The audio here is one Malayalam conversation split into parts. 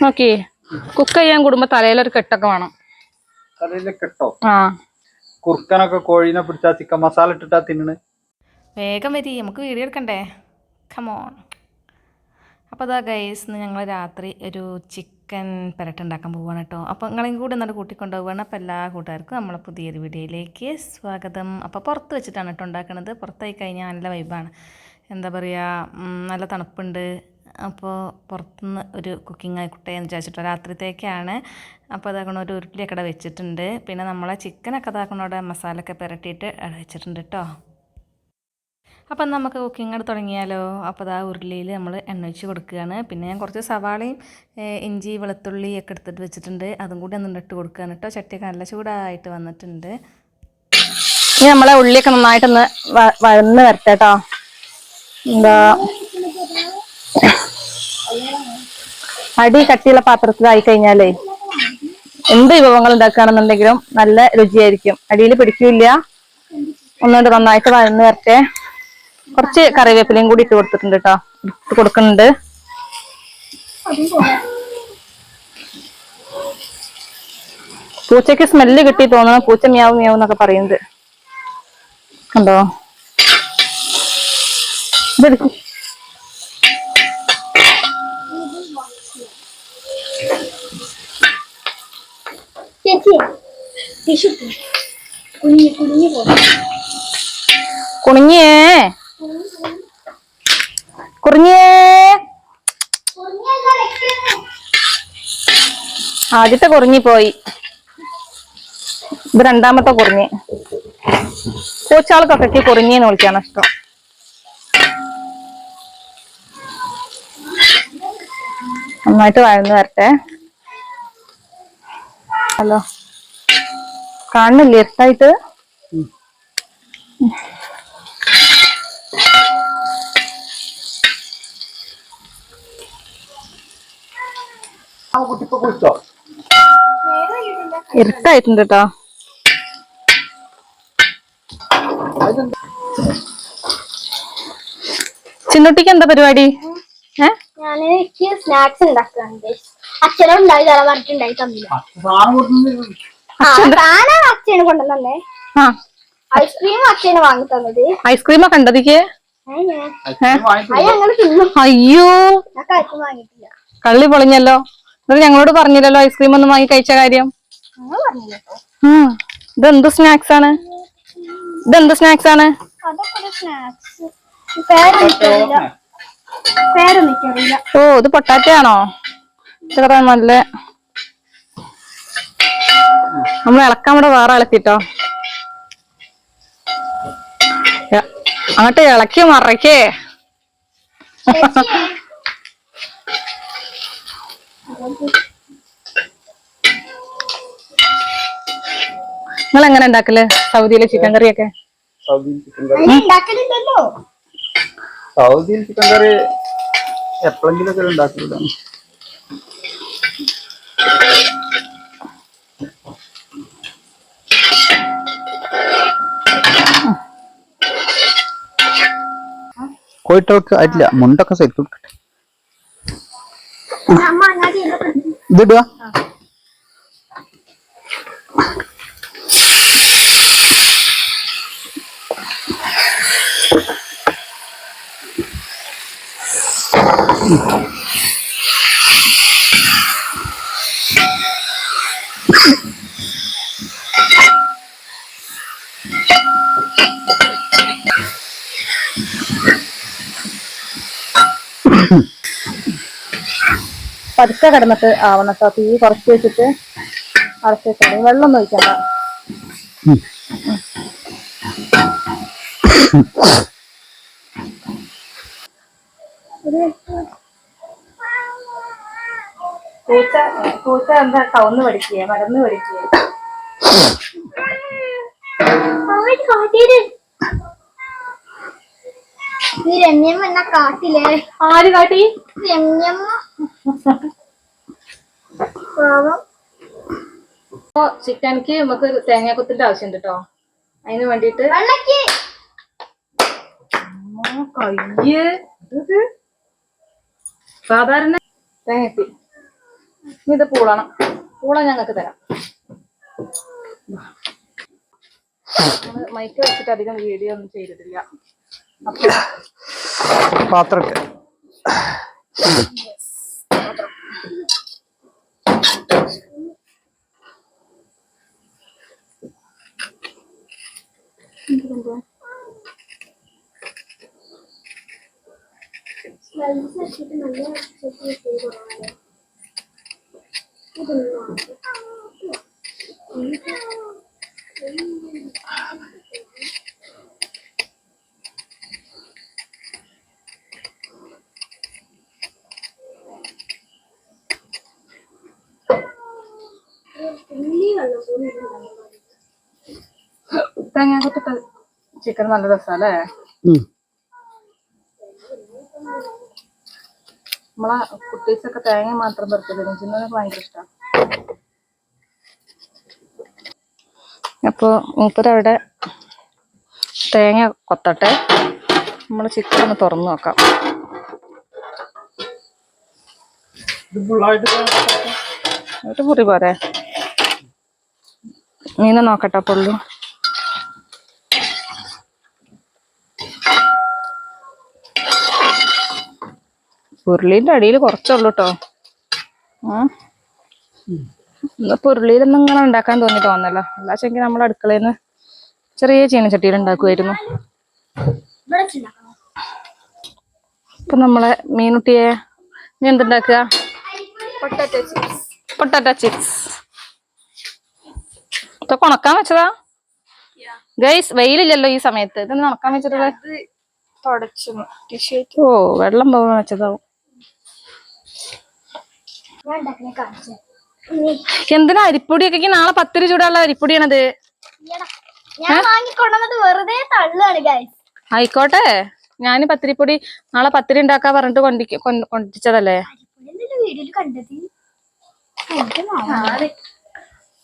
നോക്കി കുക്ക് ചെയ്യാൻ കൂടുമ്പോ തലയിലൊരു കെട്ടൊക്കെ വേണം. തലയിലെ കെട്ടോ? ആ കുറുക്കനൊക്കെ കോഴീനെ പിടിച്ചാ ചിക്കൻ മസാല ഇട്ടിട്ടാ തിന്നണ്. വേഗം വരി, നമുക്ക് വീഡിയോ എടുക്കണ്ടേ. കമോൺ. അപ്പോൾ അതാ ഗൈസ്, ഞങ്ങൾ രാത്രി ഒരു ചിക്കൻ പെരട്ടുണ്ടാക്കാൻ പോവുകയാണ് കേട്ടോ. അപ്പോൾ നിങ്ങളെയും കൂടി എന്നിട്ട് കൂട്ടിക്കൊണ്ടുപോവുകയാണ്. അപ്പോൾ എല്ലാ കൂട്ടുകാർക്കും നമ്മളെ പുതിയൊരു വീഡിയോയിലേക്ക് സ്വാഗതം. അപ്പോൾ പുറത്ത് വെച്ചിട്ടാണ് കേട്ടോ ഉണ്ടാക്കുന്നത്. പുറത്തായി കഴിഞ്ഞാൽ നല്ല വൈബാണ്, എന്താ പറയുക, നല്ല തണുപ്പുണ്ട്. അപ്പോൾ പുറത്തുനിന്ന് ഒരു കുക്കിംഗ് ആയിക്കോട്ടെ എന്ന് വിചാരിച്ചിട്ടോ, രാത്രിത്തേക്കാണ്. അപ്പോൾ അതാക്കണ ഒരു ഉരുളിയൊക്കെ അവിടെ വെച്ചിട്ടുണ്ട്. പിന്നെ നമ്മളെ ചിക്കനൊക്കെ അതാക്കണോടെ മസാലയൊക്കെ പുരട്ടിയിട്ട് അവിടെ വെച്ചിട്ടുണ്ട് കേട്ടോ. അപ്പം നമുക്ക് കുക്കിംഗ് അവിടെ തുടങ്ങിയാലോ. അപ്പോൾ ആ ഉരുളിയിൽ നമ്മൾ എണ്ണ ഒഴിച്ച് കൊടുക്കുകയാണ്. പിന്നെ ഞാൻ കുറച്ച് സവാളയും ഇഞ്ചി വെളുത്തുള്ളി ഒക്കെ എടുത്തിട്ട് വെച്ചിട്ടുണ്ട്, അതും കൂടി ഒന്ന് ഇട്ട് കൊടുക്കുകയാണ് കേട്ടോ. ചട്ടിയൊക്കെ നല്ല ചൂടായിട്ട് വന്നിട്ടുണ്ട്. ഇനി നമ്മളെ ഉള്ളിയൊക്കെ നന്നായിട്ടൊന്ന് വഴന്ന് വരട്ടെ കേട്ടോ. എന്താ അടി കട്ടിയുള്ള പാത്രത്തിലായി കഴിഞ്ഞാലേ എന്ത് വിഭവങ്ങൾ ഉണ്ടാക്കുകയാണെന്നുണ്ടെങ്കിലും നല്ല രുചിയായിരിക്കും. അടിയിൽ പിടിക്കില്ല. ഒന്നുകൊണ്ട് നന്നായിട്ട് വഴന്ന് വരട്ടെ. കുറച്ച് കറിവേപ്പിലയും കൂടി ഇട്ട് കൊടുത്തിട്ടുണ്ട് കേട്ടോ, ഇട്ട് കൊടുക്കുന്നുണ്ട്. പൂച്ചയ്ക്ക് സ്മെല്ല് കിട്ടി തോന്നുന്നു. പൂച്ച മ്യാവ് മ്യാവ് എന്നൊക്കെ പറയുന്നത് കണ്ടോ. ഇതെടുക്കും. കുണിഞ്ഞേ കുറിഞ്ഞേ. ആദ്യത്തെ കുറിഞ്ഞിപ്പോയി, ഇത് രണ്ടാമത്തെ കുറിഞ്ഞ്. പൂച്ചാൾക്കൊക്കെ കുറിഞ്ഞേന്ന് വിളിക്കാണ് ഇഷ്ടം. നന്നായിട്ട് വഴന്ന് വരട്ടെ. ഹലോ, കാണുന്നില്ലേ എത്തായിട്ട്? ഇരുട്ടായിട്ടുണ്ട് കേട്ടോ. ചിന്നുട്ടിക്ക് എന്താ പരിപാടി? ഞാനെനിക്ക് സ്നാക്സ് ഉണ്ടാക്കാറുണ്ട്. അച്ഛനും ഉണ്ടായി തല പറഞ്ഞിട്ടുണ്ടായി തന്നില്ല. അച്ഛന് കൊണ്ടുവന്നേ. ഐസ്ക്രീം അച്ഛന് വാങ്ങി തന്നത്. ഐസ്ക്രീമോ കണ്ടതിക്ക്? അയ്യോ, വാങ്ങിയിട്ടില്ല. കള്ളി പൊളിഞ്ഞല്ലോ. എന്നിട്ട് ഞങ്ങളോട് പറഞ്ഞില്ലല്ലോ ഐസ്ക്രീം ഒന്നും വാങ്ങി കഴിച്ച കാര്യം. ഇതെന്ത് സ്നാക്സ് ആണ്? ഇതെന്ത് സ്നാക്സ് ആണ്? ഓ, ഇത് പൊട്ടാറ്റോ ആണോ? ഇത്ര നല്ല. നമ്മൾ ഇളക്കാൻ ഇവിടെ വേറെ ഇളക്കിട്ടോ. അങ്ങോട്ട് ഇളക്കി മറക്കേ. നിങ്ങൾ എങ്ങനെ ഉണ്ടാക്കല് സൗദിയിലെ ചിക്കൻ കറിയൊക്കെ? സൗദിയിൽ ചിക്കൻ കറി എപ്പോഴെങ്കിലും ഉണ്ടാക്കില്ല. കോയിട്ടവർക്ക് ആയിട്ടില്ല, മുണ്ടൊക്കെ സെറ്റ് കൊടുക്കട്ടെ. ഇതിടുക. പതുക്കെ കിടന്നിട്ട് ആവണം കേട്ടോ. തീ കുറച്ച് വെച്ചിട്ട് അടച്ച് വെച്ചാൽ വെള്ളമൊന്നും ഒഴിക്കണ്ട. പൂച്ച എന്താ കവന്ന് പഠിക്കുക, മറന്ന് പഠിക്കുക. രമ്യമ്മ എന്നാ കാട്ടില്ലേ? ആര് കാട്ടി? രമ്യമ്മ. ചിക്കനിക്ക് നമുക്ക് തേങ്ങാക്കൊത്തിന്റെ ആവശ്യമുണ്ട് കേട്ടോ. അതിന് വേണ്ടിട്ട് സാധാരണ തേങ്ങത്തി ഇത് പൂളാണ്. പൂള ഞങ്ങൾക്ക് തരാം. മൈക്ക് വെച്ചിട്ട് അധികം വീഡിയോ ഒന്നും ചെയ്തിട്ടില്ല. അപ്പൊ പാത്രം തേങ്ങ കൊത്തിട്ട് ചിക്കൻ നല്ല രസമല്ലേ? നമ്മളെ കുട്ടീസൊക്കെ തേങ്ങ മാത്രം പെറുക്കില്ല, ചിന്നൊക്കെ ഭയങ്കര ഇഷ്ടമാണ്. അപ്പോൾ മൂപ്പരവിടെ തേങ്ങ കൊത്തട്ടെ, നമ്മൾ ചിക്കൻ ഒന്ന് തുറന്നു നോക്കാം. ഒരു മുറി പോരെ? മീനെ നോക്കട്ടെ. പുള്ളി ഉരുളീൻ്റെ അടിയിൽ കുറച്ചുള്ളൂ കേട്ടോ. ഇന്നിപ്പോൾ ഉരുളിയിലൊന്നും ഇങ്ങനെ ഉണ്ടാക്കാൻ തോന്നല്ലോ. അല്ലാച്ചെങ്കിൽ നമ്മൾ അടുക്കളയിൽ നിന്ന് ചെറിയ ചീനച്ചട്ടിയിൽ ഉണ്ടാക്കുമായിരുന്നു. ഇപ്പൊ നമ്മളെ മീനുട്ടിയെ നീ എന്തുണ്ടാക്കുക? Potato chips. ഇതൊക്കെ ഉണക്കാൻ വെച്ചതാ ഗൈസ്? വെയിലില്ലല്ലോ ഈ സമയത്ത്. ഇതൊന്ന് ഉണക്കാൻ വെച്ചിട്ടുള്ളത്? ഓ, വെള്ളം പോകാൻ വെച്ചതാവും. എന്തിനാ അരിപ്പൊടിയൊക്കെ? നാളെ 10 രൂപ ചൂടുള്ള അരിപ്പൊടിയാണത്. ആയിക്കോട്ടെ, ഞാന് പത്തിരിപ്പൊടി നാളെ 10 ഉണ്ടാക്കാൻ പറഞ്ഞിട്ട് കൊണ്ടിച്ചതല്ലേ.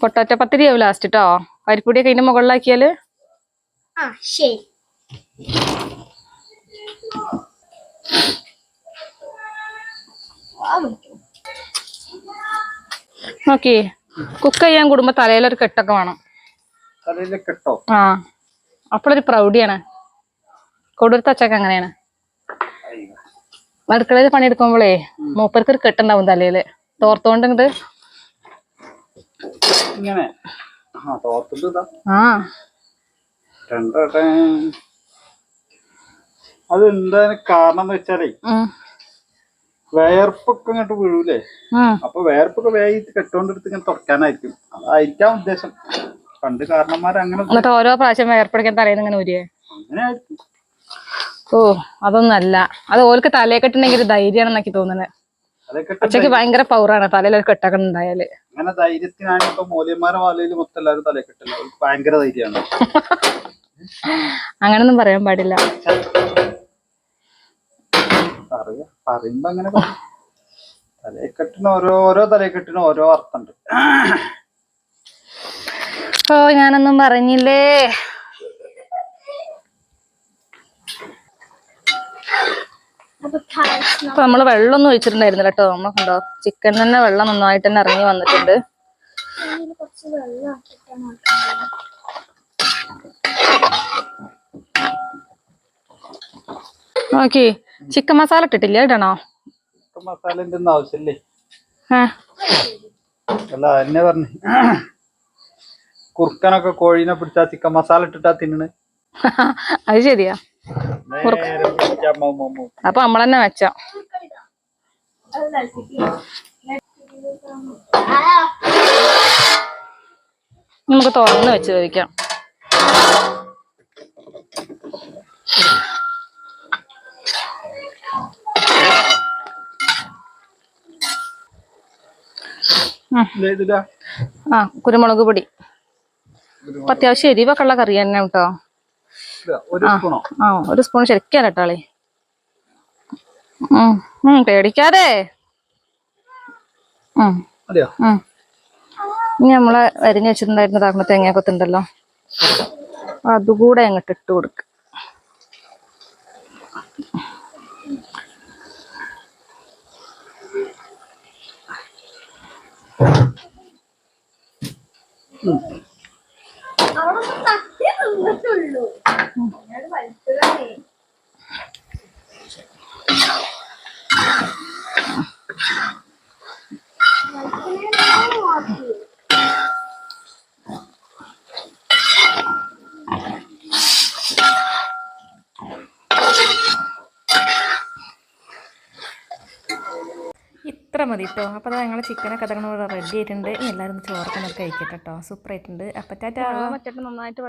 പൊട്ടാറ്റോ പത്തിരിയാവും ലാസ്റ്റ് കേട്ടോ. അരിപ്പൊടിയൊക്കെ അതിന്റെ മുകളിലാക്കിയാല്. നോക്കി കുക്ക് ചെയ്യാൻ കൂടുമ്പോ തലയിലൊരു കെട്ടൊക്കെ വേണം. ആ, അപ്പോഴൊരു പ്രൗഢിയാണ്. കൊടുത്ത അച്ചൊക്കെ അങ്ങനെയാണ്. അടുക്കളയിൽ പണിയെടുക്കുമ്പോഴേ മൂപ്പർക്ക് ഒരു കെട്ടുണ്ടാവും തലയില്. തോർത്തോണ്ട് ഇങ്ങോട്ട് അത് എന്താണ് കാരണം എന്ന് വെച്ചാലേ വേർപ്പൊക്കെ ഇങ്ങോട്ട് വീഴൂലേ. അപ്പൊ വേർപ്പൊക്കെ വേഗം കെട്ടോണ്ടെടുത്ത് ഇങ്ങനെ തുറക്കാനായിരിക്കും. അതായിരിക്കാം ഉദ്ദേശം. പണ്ട് കാരണന്മാരങ്ങനെ. എന്നിട്ട് ഓരോ പ്രാവശ്യം വേർപ്പടിക്കാൻ തലേന്ന് ഇങ്ങനെ ഊരിയേ? അങ്ങനെ ആയിരിക്കും. ഓ, അതൊന്നല്ല. അത് ഓർക്ക് തലയെക്കെട്ടുണ്ടെങ്കിൽ ഒരു ധൈര്യമാണെന്നൊക്കെ തോന്നുന്നത്. അച്ഛക്ക് ഭയങ്കര പൗറാണ് തലയിലൊരു കെട്ടൊക്കെ ഉണ്ടായാല്. അങ്ങനെ ധൈര്യത്തിനാണ് ഇപ്പൊ മൂല്യന്മാരെ വാലയിൽ മൊത്തം എല്ലാവരും തലക്കെട്ടില്ല. ഭയങ്കര ധൈര്യമാണ്. അങ്ങനൊന്നും പറയാൻ പാടില്ല. പറയുമ്പോ അങ്ങനെ തലക്കെട്ടിന് ഓരോ തലക്കെട്ടിനും ഓരോ അർത്ഥമുണ്ട്. ഓ, ഞാനൊന്നും പറഞ്ഞില്ലേ. അപ്പൊ നമ്മള് വെള്ളമൊന്നും ഒഴിച്ചിട്ടുണ്ടായിരുന്നില്ല കേട്ടോ. നമ്മക്കുണ്ടോ ചിക്കൻ തന്നെ വെള്ളം നന്നായിട്ട് തന്നെ ഇറങ്ങി വന്നിട്ടുണ്ട്. നോക്കി ചിക്കൻ മസാല ഇട്ടിട്ടില്ല, ഇടണോ? മസാലന്റെ ഒന്നും ആവശ്യമില്ലേ. അല്ല എന്നെ പറഞ്ഞു കുറുക്കനൊക്കെ കോഴീനെ പിടിച്ചാ ചിക്കൻ മസാല ഇട്ടിട്ടാ തിന്നണ്. അത് ശരിയാ. അപ്പൊ നമ്മളെന്നെ വെച്ചോ. നമുക്ക് തുറന്ന് വെച്ച് കഴിക്കാം. ആ, കുരുമുളക് പൊടി. അപ്പൊ അത്യാവശ്യം എരിവൊക്കെ ഉള്ള കറി തന്നെ കേട്ടോ. ആ, ഒരു സ്പൂൺ ശരിക്കും ഇട്ടാളി. പേടിക്കാതെ. ഇനി നമ്മളെ അരിഞ്ഞു വെച്ചിട്ടുണ്ടായിരുന്ന തേങ്ങാക്കൊത്തുണ്ടല്ലോ, അതുകൂടെ അങ്ങോട്ട് ഇട്ട് കൊടുക്ക. അവിടെ തട്ടി നിന്നിട്ടുള്ളൂ. ഞാൻ വലിച്ചതാണേ. ഇത്ര മതി കേട്ടോ. അപ്പോൾ അത് ഞങ്ങൾ ചിക്കനൊക്കെ അതങ്ങനെ റെഡി ആയിട്ടുണ്ട്. എല്ലാവരും ചോറൊക്കെ നമുക്ക് കഴിക്കട്ടെ കേട്ടോ. സൂപ്പർ ആയിട്ടുണ്ട്. അപ്പോൾ ടാറ്റാ. നന്നായിട്ട്